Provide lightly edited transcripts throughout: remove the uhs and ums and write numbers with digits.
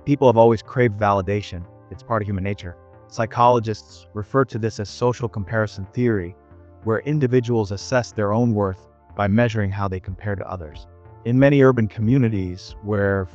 People have always craved validation. It's part of human nature. Psychologists refer to this as social comparison theory, where individuals assess their own worth by measuring how they compare to others. In many urban communities, where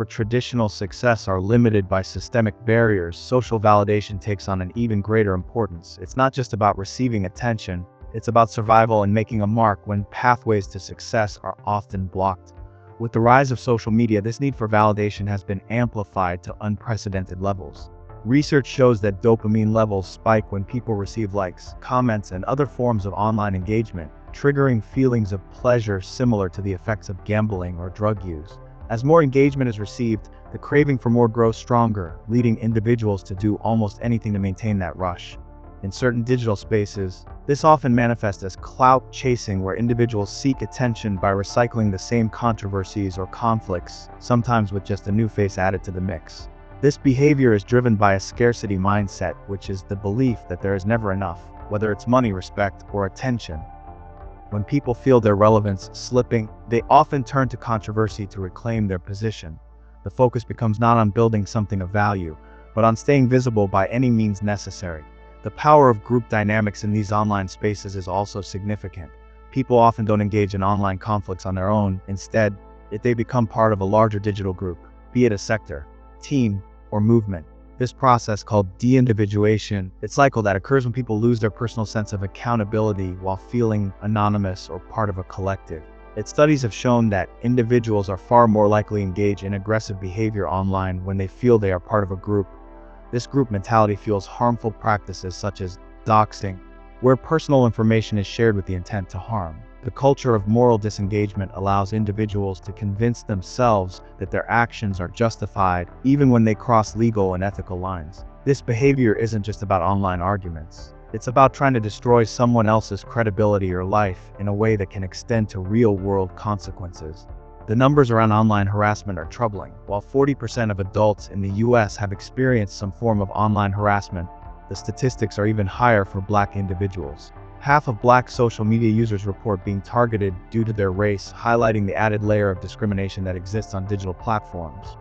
traditional success are limited by systemic barriers, social validation takes on an even greater importance. It's not just about receiving attention, it's about survival and making a mark when pathways to success are often blocked. With the rise of social media, this need for validation has been amplified to unprecedented levels. Research shows that dopamine levels spike when people receive likes, comments, and other forms of online engagement, triggering feelings of pleasure similar to the effects of gambling or drug use. As more engagement is received, the craving for more grows stronger, leading individuals to do almost anything to maintain that rush. In certain digital spaces, this often manifests as clout chasing, where individuals seek attention by recycling the same controversies or conflicts, sometimes with just a new face added to the mix. This behavior is driven by a scarcity mindset, which is the belief that there is never enough, whether it's money, respect, or attention. When people feel their relevance slipping, they often turn to controversy to reclaim their position. The focus becomes not on building something of value, but on staying visible by any means necessary. The power of group dynamics in these online spaces is also significant. People often don't engage in online conflicts on their own. Instead, they become part of a larger digital group, be it a sector, team, or movement. This process, called deindividuation, it's a cycle that occurs when people lose their personal sense of accountability while feeling anonymous or part of a collective. Its studies have shown that individuals are far more likely to engage in aggressive behavior online when they feel they are part of a group. This group mentality fuels harmful practices such as doxing, where personal information is shared with the intent to harm. The culture of moral disengagement allows individuals to convince themselves that their actions are justified even when they cross legal and ethical lines. This behavior isn't just about online arguments. It's about trying to destroy someone else's credibility or life in a way that can extend to real-world consequences. The numbers around online harassment are troubling. While 40% of adults in the US have experienced some form of online harassment, the statistics are even higher for Black individuals. Half of Black social media users report being targeted due to their race, highlighting the added layer of discrimination that exists on digital platforms.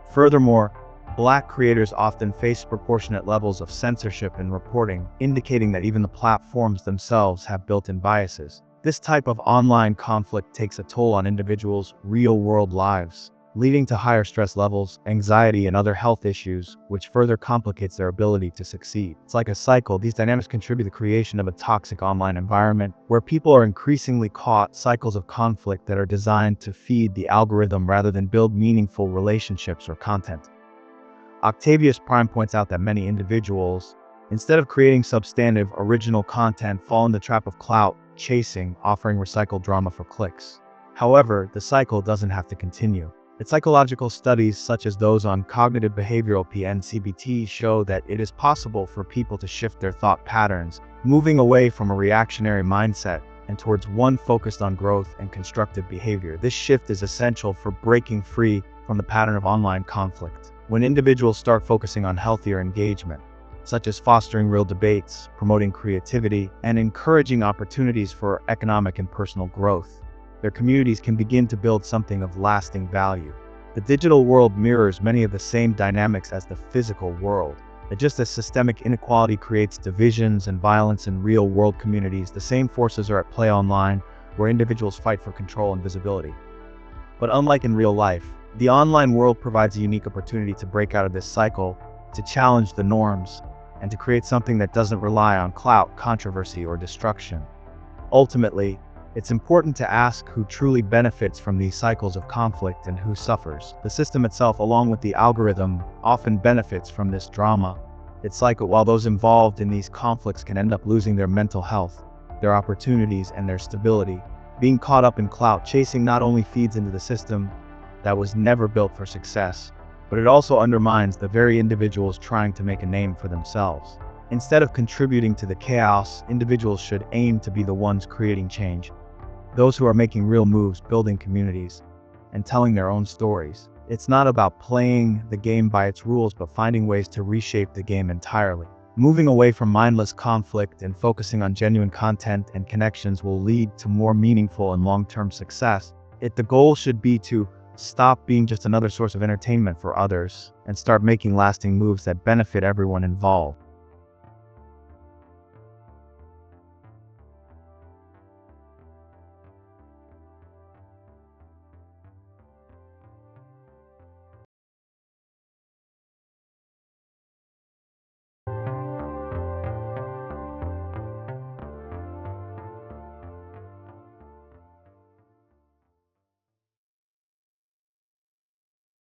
Furthermore, Black creators often face proportionate levels of censorship in reporting, indicating that even the platforms themselves have built-in biases. This type of online conflict takes a toll on individuals' real-world lives, leading to higher stress levels, anxiety, and other health issues, which further complicates their ability to succeed. It's like a cycle. These dynamics contribute to the creation of a toxic online environment, where people are increasingly caught cycles of conflict that are designed to feed the algorithm rather than build meaningful relationships or content. Octavius Prime points out that many individuals, instead of creating substantive, original content, fall in the trap of clout chasing, offering recycled drama for clicks. However, the cycle doesn't have to continue. Psychological studies such as those on cognitive behavioral (CBT) show that it is possible for people to shift their thought patterns, moving away from a reactionary mindset and towards one focused on growth and constructive behavior. This shift is essential for breaking free from the pattern of online conflict. When individuals start focusing on healthier engagement, such as fostering real debates, promoting creativity, and encouraging opportunities for economic and personal growth, their communities can begin to build something of lasting value. The digital world mirrors many of the same dynamics as the physical world. Just as systemic inequality creates divisions and violence in real-world communities, the same forces are at play online, where individuals fight for control and visibility. But unlike in real life, the online world provides a unique opportunity to break out of this cycle, to challenge the norms, and to create something that doesn't rely on clout, controversy, or destruction. Ultimately, it's important to ask who truly benefits from these cycles of conflict and who suffers. The system itself, along with the algorithm, often benefits from this drama. It's like while those involved in these conflicts can end up losing their mental health, their opportunities, and their stability. Being caught up in clout chasing not only feeds into the system that was never built for success, but it also undermines the very individuals trying to make a name for themselves. Instead of contributing to the chaos, individuals should aim to be the ones creating change. Those who are making real moves, building communities, and telling their own stories. It's not about playing the game by its rules, but finding ways to reshape the game entirely. Moving away from mindless conflict and focusing on genuine content and connections will lead to more meaningful and long-term success. The goal should be to Stop being just another source of entertainment for others and start making lasting moves that benefit everyone involved.